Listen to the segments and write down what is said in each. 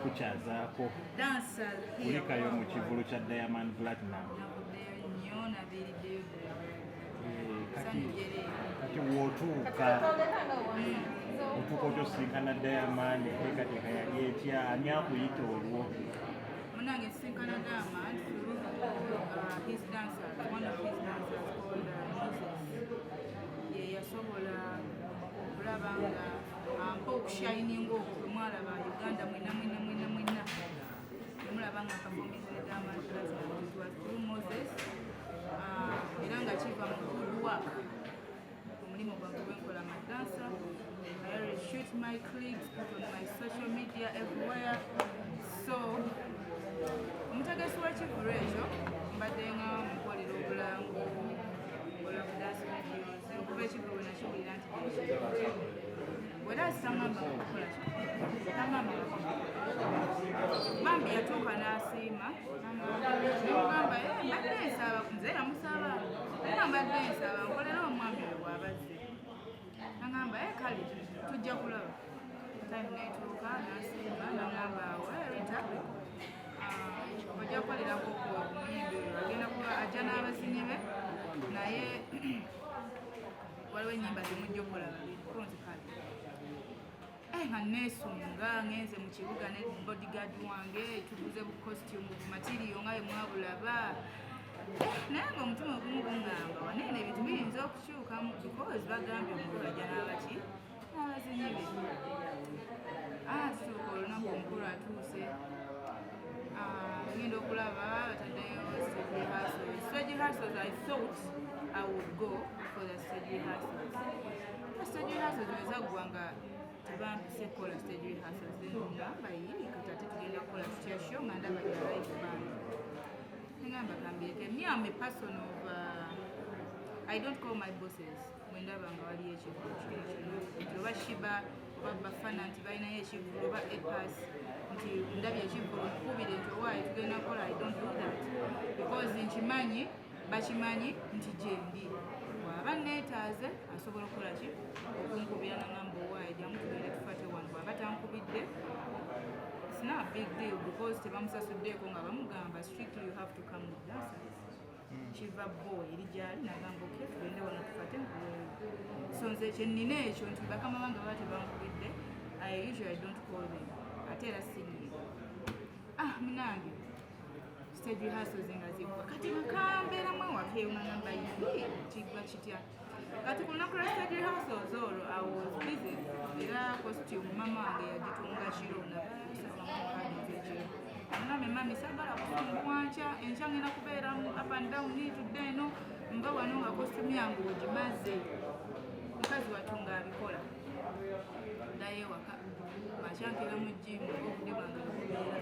kukyazaako kulikayo mu kivulu kya Diamond Platinum. Kati w'otuuka okyosinkana Diamond teekateeka yali etya ani akuyita olwo? Munange sinkana Diamond through his dancers, one of his dancers called Moses. Yasobola okulaba nga ampa okushining okumwalaba Uganda mwena nemulaba nga performance ne Diamond Platinum. It was through Moses era nga kiva mu good work omulimu gwange gwenkola ma dancer. I already shoot my clips, put on my social media everywhere. So omutegesi w'ekivulu ekyo mbadde nga mukolera obulango nkola dance videos okuva ekivulu nakiwulira nti wera sitangamba okukola tangamba bambi yatuuka n'asiima nemugamba mbadde nsaba nze yamusaba era mbadde nsaba nkolera omwami we bw'abazze nagamba kale tujja kulaba time netuuka n'asiima nagamba Rita ojja kukolerako omuyimbi oyo agenda kuba ajja n'abazinyi be naye waliwo ennyimba zemujja okukola babiri konzi kale nga neesunga ngenze mu kibuga ne bodyguard wange tuguze bu costume bu material nga mwabulaba naye nga omutima ogumu gungamba waneene ebintu biyinza okukyukamu because bagambye omukulu ajja n'abaki n'abazinyi be tutuuka olunaku omukulu atuuse ngenda okulaba bataddeyo stage rehearsals. Stage rehearsals, I thought I would go for the stage rehearsals. The stage rehearsals wezaggwa nga tebampise kukola stage rehearsals ngamba kati ate tugenda kukola tutya show nga ndaba ya live band. Ngamba kambireke me I'm a person of I don't call my bosses when ndaba nga waliyo ekivulu kino oba Shiba oba Bafana nti balinayo ekivulu oba Epas nti ndabye ekivulu nkubire nti owaayo tugenda kukola. I don't do that because nkimanyi bakimanyi nti gyendi bw'aba neetaaze asobola okukola ki okunkubira nagamba owaayo jamu tugende tufate wano bw'aba tankubidde it's not a big deal because tebamusasuddeeko nga bamugamba strictly you have to come with dancers. Kiva boy eri gyali nagamba okay tugende wano tufate nkuweeyo so nze kyennina ekyo nti bakama bange baba tebankubidde I usually don't call them ate era sinyiiga minange stage rehearsals nga ziggwa kati bakambeeramu ewaka eyo nagamba kiggwa kitya kati ku lunaku lwa stage rehearsals olwo I was busy era costume mama wange yagitunga kiro nabasalamukadizekiro ngambe mami sagala kunkwankya enkya ngenda kubeera up and down nitudde eno mba wano nga costume yange ogimaze mukazi watunga abikola ddayo ewaka makyankera mu jimu obudde bwange bukubeera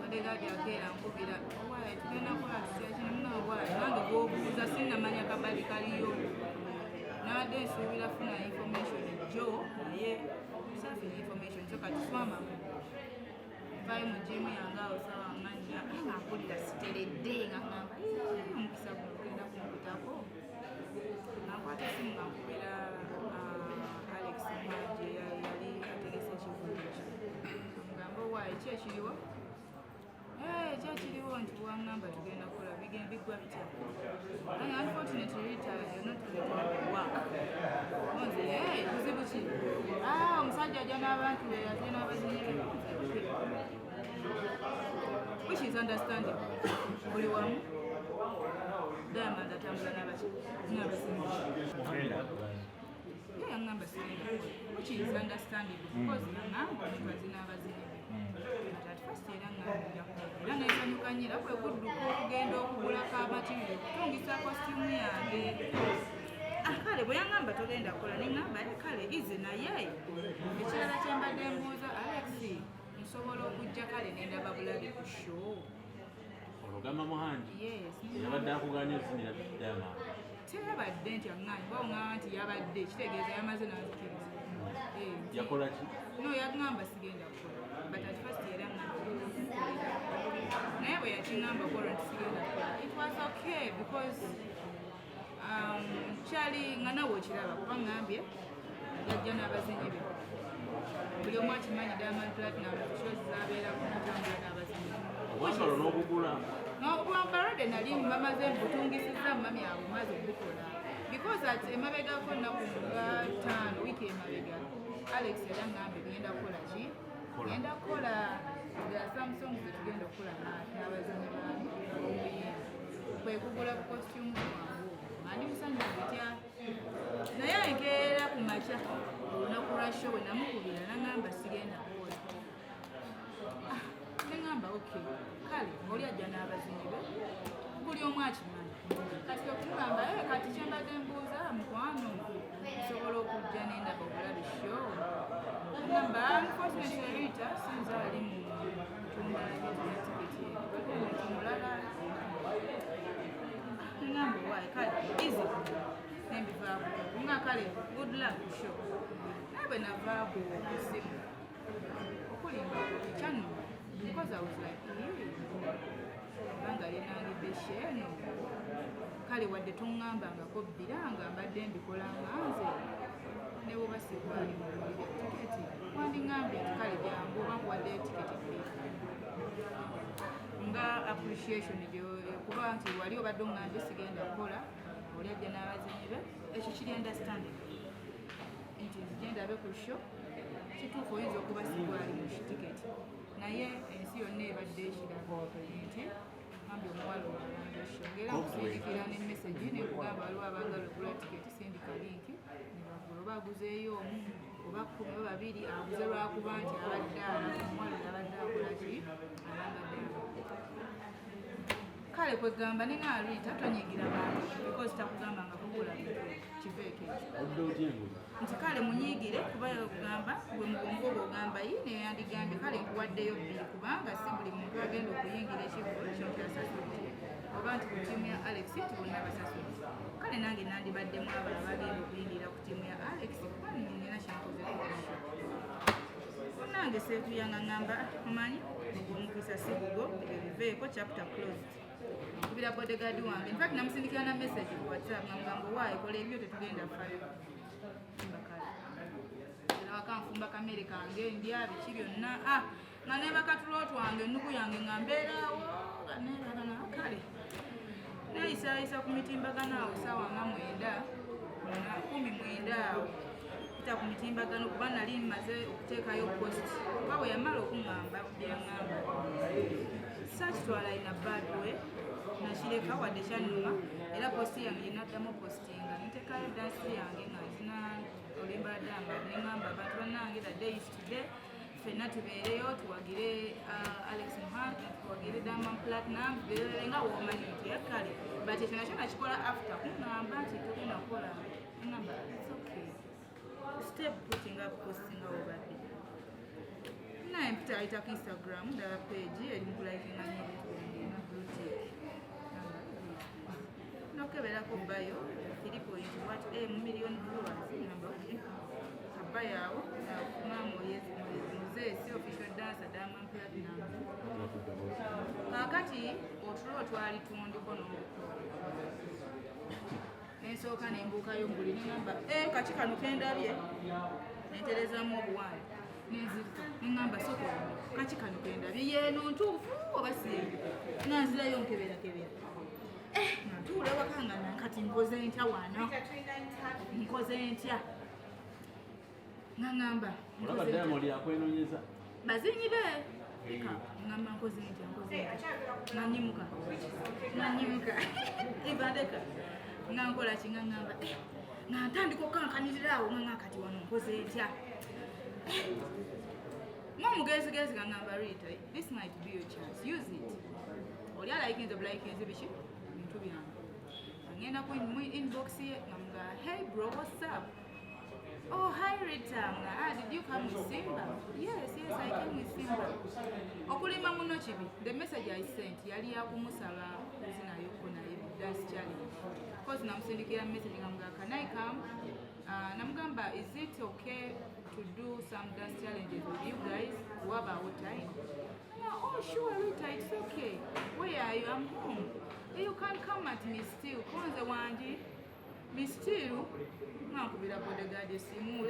badegadi akeera nkubira owaaye tugenda kukola tutya kino muna owaaye nange gwobuuza sinnamanya kabali kaliyo nabadde nsuubira funa information jo naye saafuna information kyo kati swamamu vayo mu jimu yange awo sawa nganya nga mpulira siteredde nga ngamba omukisa guno genda kumpitako nakwata esimu nga nkubira Alex Mwaje yali ategese ekivulu ekyo amugamba owaaye ki ekiriwo kyekiriwo nti wangamba tugenda kukola biggwa bitya naye unfortunately Rita you're not going to work nze buzibu ki omusajja ajja n'abantu be ate n'abazinyi be which is understandable buli wamu Diamond atambula n'abazinyi yangamba sigenda which is understandable because yangamba mukazi n'abazinyi be at first era era neesanyuka nnyo era kwe kudduka okugenda okugulako amatiriro okutungisa costume yange kale bwe yangamba togenda kukola neŋŋamba kale ize naye ekirala kye mbadde mbuuza Alex nsobola okujja kale nendaba bulabi ku show olugamba Muhanji yes yabadde akuganya ezinira Diamond teyabadde nti aŋŋanyi baoŋŋamba nti yabadde kitegeeza yamaze n'azikiriza yakola ki no yagamba sigenda kukola but at first era naye bwe yakiŋŋamba kola nti sigenda kukola it was okay because kyali nga nawe okiraba kuba ŋŋambye yajja n'abazinyi be buli omu akimanyi Diamond Platinum shows zaabeerako obadde nali bamaze mbutungisiza mami abo maze obukola because at emabegako nnaku nga 5 wiiki emabega Alex era ngambe genda kukola ki genda kukola za Samsung zetugenda okukola n'abazanyi b'omuyimba kwe kugula costume wangu andi musanya bitya naye enkeera ku makya olunaku lwa show we namukubira nangamba sigenda kukola nengamba okay kale oli ajja n'abazinyi be buli omu akimanyi kati okumugamba kati kyembadde mbuuza mukwano nsobola okujja nendaba obulabe show nagamba unfortunately Rita sinza ali mu tunda tiketi mulala nengamba waayi kale easy nembivaako nga kale good luck ku show naye bwe navaako okusimu okulimba kyanu because I was like banga yenangidde sheeno kale wadde tuŋŋambangako bbiranga mbadde mbikolanga nze ne bwoba sigwali mulire tiketi wandiŋŋambye nti kale jangu oba nkuwaddeyo tiketi nga appreciation kuba nti wali obadde oŋŋambye sigenda kukola oli ajja n'abazinyi be ekyo kiri understanding nti nzigenda abe ku show kituufu oyinza okuba sigwali mu tiketi naye ensi yonna ebadde ekiraga nti ambi omuwala owalanga show ngera okusindikira ne message nekugamba waliwo abaagala okugula tiketi sindika linki nebagula oba aguzeeyo omu oba 10 oba 2 aguze lwakuba nti abadde ala omuwala abadde akolaki alangadde kale kwegamba nenaalita tonyigira bantu because takugamba nga kugula kiveeke nti kale munyiigire kuba kugamba gwe mugongo ogwo ogamba yine yandigambye kale nkuwaddeyo 2 kubanga si buli muntu agenda okuyingira ekivulo kyo kyasasudde oba nti ku ttiimu ya Alex tibonna basasudde kale nange nandibaddemu abala bagenda okuyingira ku ttiimu ya Alex kuba nina kyenkozeeko nange seekuyanga ngamba omanyi omukisa si gugo ebiveeko chapter closed nkubira bodyguard wange infact namusindikira na message ku WhatsApp namugamba waayi kola ebyo tetugenda fayo wakanfumba kamere kange ndya biki byonna nga nebakatulo twange ennuku yange nga mbeeraawo nebagana kale neyisaayisa ku mitimbagano awo saawa nga 9 awo kita ku mitimbagano kuba nali mmaze okuteekayo post kuba bwe yamala okuŋŋamba byaŋŋamba saakitwala ina bad way nakireka wadde kyannuma era posti yange yenaddamu postinga nteekayo dansi yange nga nzina olimba damba neŋŋamba abantu bannange the day is today ffenna tubeereyo tuwagire Alex Muhanga tuwagire Diamond Platinum tubeerere nga womanyi nti yakkale but ekyo nakyo nakikola after kuŋŋamba nti tugenda kukola ŋŋamba it's okay step putting up posting obadde naye mpita ayita ku Instagram ndaba page erimu kulayikinga nyo ebintu na blue tick nokeberako bayo 3.1 million viewers namba okay kabayo awo nakufunamu Muzesi official dancer Diamond Platinum kakati otulo twali tundiko n'obukola nensooka nembuukayo mbuli neŋŋamba kaki kano kendabye nenterezamu obuwani nenzirika neŋŋamba soko kaki kano kendabye yeeno ntuufu oba siyeyo nanzirayo nkeberakebera natuula wakanga nankati nkoze ntya wano nkoze ntya naŋŋamba bazinyi be ngamba nkoze ntya nanyimuka ibandeka nga nkola ki nga ŋŋamba nga ntandika okkankanirira awo nga kati wano nkoze ntya ng'omugezigezi nga ŋŋamba Rita this might be your chance use it oli alayikinze bulayikinze biki bintu byange ngenda ku inbox ye nga mga hey bro what's up oh hi Rita nga did you come with Simba yes I came with Simba okulima muno kibi the message I sent yali yakumusaba kuzinayo naye dance challenge because namusindikira message nga mga can I come namugamba is it okay to do some dance challenges with you guys what about time oh sure Rita it's okay where are you I'm home you can come at me still kwanza wanji me still nankubira bodyguard esimu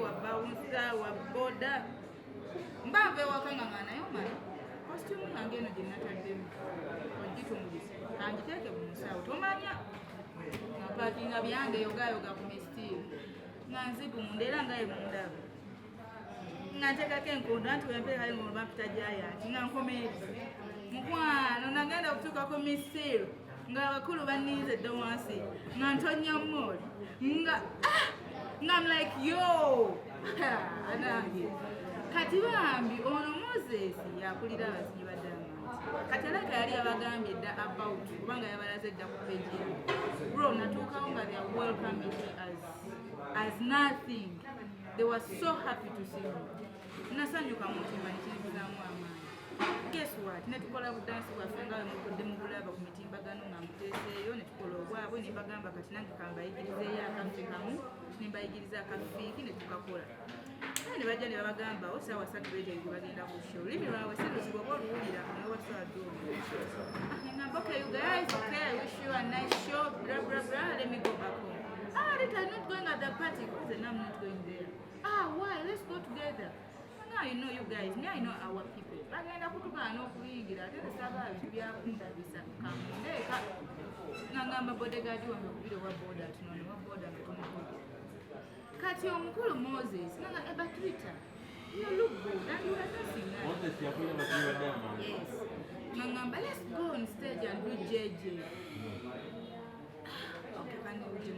wabawunsa waboda mbave wakanga nga nayo mani costume nga yange eno gye nataddemu ogitungulisa angiteeke mu nsawo tomanya nga paakinga byange yogayoga ku misitiiru nga nzibu munda era nga ye mundaba nga nteekako enkondo anti wempeekayo ngolba mpita gyayati nga nkomeeri mukwano nagenda okutuuka ku misitiiru nga abakulu banniize edda wansi nga ntonya mooli nga I'm like yo anange kati bambi ono Moses yakulira abazinyi ba Diamond kati alaka yali abagambye edda about kubanga yabalaze edda ku page bro natuukawo nga they are welcoming me as nothing. They were so happy to see me. Nasanyuka mu mutima nekizaamu amaanyi. Guess what? Netukola budansi bwaffe nga mukudde mu bulaba ku mitimbagano nga muteeseeyo netukola obwabwe nembagamba kati nange kambayigirizeeyo akaffe kamu nembayigiriza akafiiki netukakola. Ne bajja ne babagamba osaawa 3 beetegeeza bagenda ku show. Olulimi lwabwe si luzibu oba oluwulira newaswado. Okay, you guys, okay, I wish you a nice show, blah, blah, blah, let me go back home. Rita, I'm not going at the party. I said, no, I'm not going there. Why? Let's go together. Now you know you guys, now I know our people. Bagenda kutuka n'okuyingira ate tesaba bintu byakundabisa kamundeka ngamba bodyguard wange okubira wa boda tunono wa boda mutumukudu kati omukulu Moses nanga eba Twitter you look good and you are nothing nice. Moses yakuya bakiwa Diamond. Yes. Ngamba let's go on stage and do JJ. Okay, can you do?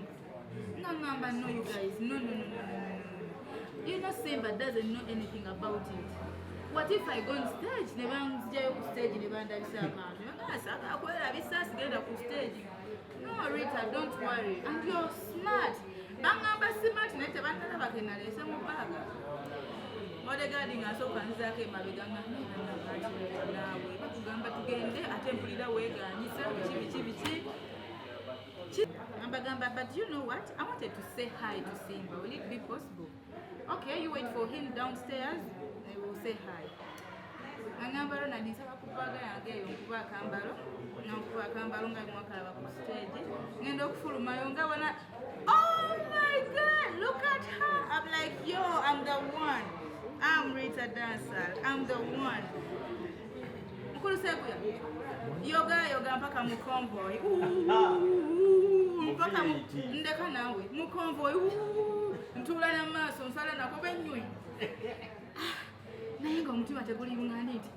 Ngamba no you guys, no. You know Simba doesn't know anything about it. What if I go on stage? Nebanzijayo ku stage nebandabisa abantu. Ngasaka akwera bisasi genda ku stage. No Rita, don't worry. And you're smart. Bangamba smart nete bandala bakenalese mu baga. Bodyguard ngasooka nzako emabega nawe bakugamba tugende ate mpulira weeganyisa biki. But you know what? I wanted to say hi to Simba. Will it be possible? Okay, you wait for him downstairs. I will say hi. Angambalo na nisaba kubaga yange yokuba akambalo. Nakuba akambalo nga mwakalaba ku stage. Ngenda okufuluma yonga wana. Oh my God! Look at her. I'm like, yo, I'm the one. I'm Rita Dancer. I'm the one. Mukulu Sebuya. Yoga mpaka mu convoy. Mpaka ndeka nawe mu convoy. Ntula na maso nsala nako benywe. Naye nga omutima tegulibungana nti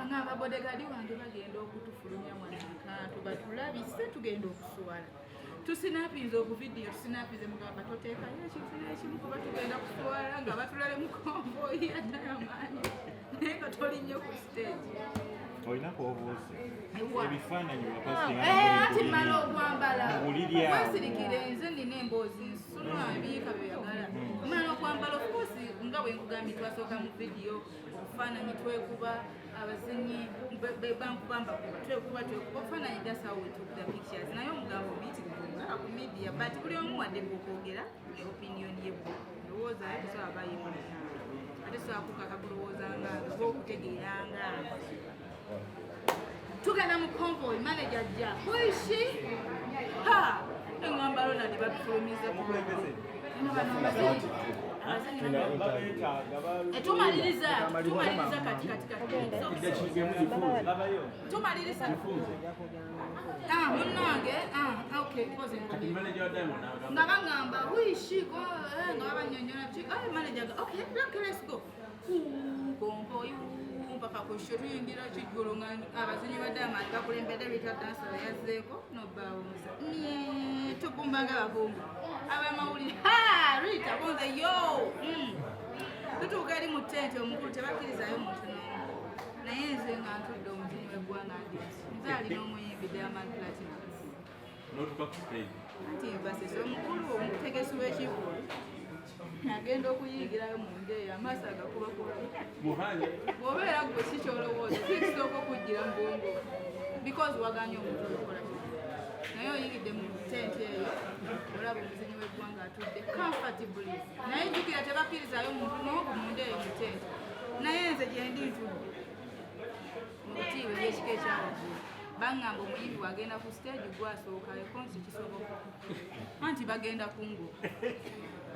ngamba bodyguard wange bagenda okutufulumya mwanaka tubatulabise tugenda okuswala. Tusinapinze obuvidiyo tusinapinze mugamba toteekayo ekintu ekimu kuba tugenda kuswala nga batulale mu convoy ya Diamond. Naye nga tolinnya ku stage. Olina kuobuuza ebifaananyi wakasinga ati mmala okwambala wesirikire nze nina emboozi nsuna ebiyiika byeyagala mmala okwambala ofcourse nga bwe nkugambye twasooka mu vidiyo obufaananyi twekuba abazinyi bankubamba twekuba obufaananyi that's how we took the pictures naye omugambo biyitirivu ku media but buli omu wadde bwokwogera opinion ye bwo ndowooza tusobola bayimulina ate sobola kukaka kulowooza nga okutegeera nga tugenda mu convoy manager ajja who is she? Engambalo nadi batufulumiza tumaliriza katikati tumaliriza munange okay nga bagamba who is she nga babanyonyola manager okay let's go convoy mpaka ku show tuyingira kiggulu nga abazinyi ba Diamond bakulembedde Rita Dancer yazzeeko n'obbawuza tukumbanga ababumba abamawulire Rita bonze yo tutuuka eri mu ttenti omukulu tebakkirizayo muntu n'omu naye nze nga ntudde omuzinyi w'eggwanga nze alina omuyimbi Diamond Platinumz ati mbasese omukulu omutegesi w'ekivulu agenda okuyingirayo mu ndeeya amaaso agakubakuba bw'obeera gwe si kyolowooza kisooka okujjira mu bwongo because waganye omuntu olukola naye oyingidde mu tenti eyo olaba omuzinyi w'eggwanga atudde comfortably naye jjukira tebakkirizayo muntu n'ogu mu ndeeyo mu tenti naye nze gye ndi ntudde mu butiibwe by'ekika ekyawaggulu bangamba omuyimbi wagenda ku stage gwasookayo konsi kisoboka anti bagenda kungo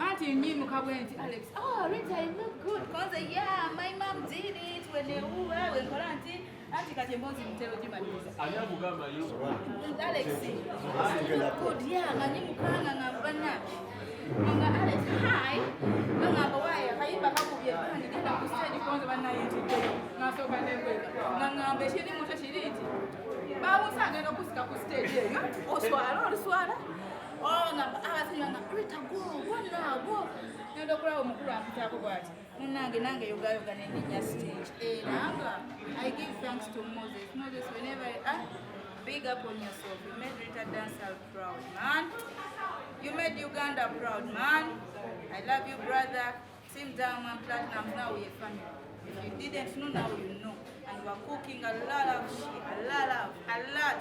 anti nyimuka bwe nti Alex Rita you look good cause yeah my mom did it when nkola nti anti kati emboozi mutero gimaliza. Ani amugamba yo? Alex, good, yeah, nga nyimukanga nga bana. Nga Alex, hi. Nga bawaye kayimba kakubye bandi genda ku stage konza bana yitidde. Nasooka nembeka. Nga ngambe kiri muto kiriti. Bawusa ngenda kusika ku stage eyo. Oswala. Oh, nga abasinya nga Rita go now. Ngenda okulaba omukulu ampitaako bw'ati. Nange yoga nenya stage. Nanga, I give thanks to Moses. Moses, whenever big up on yourself. You made Rita Dancehall proud, man. You made Uganda proud, man. I love you, brother. Team Diamond Platinum, now we're a family. If you didn't know, now you know. And we're cooking a lot of shit, a lot.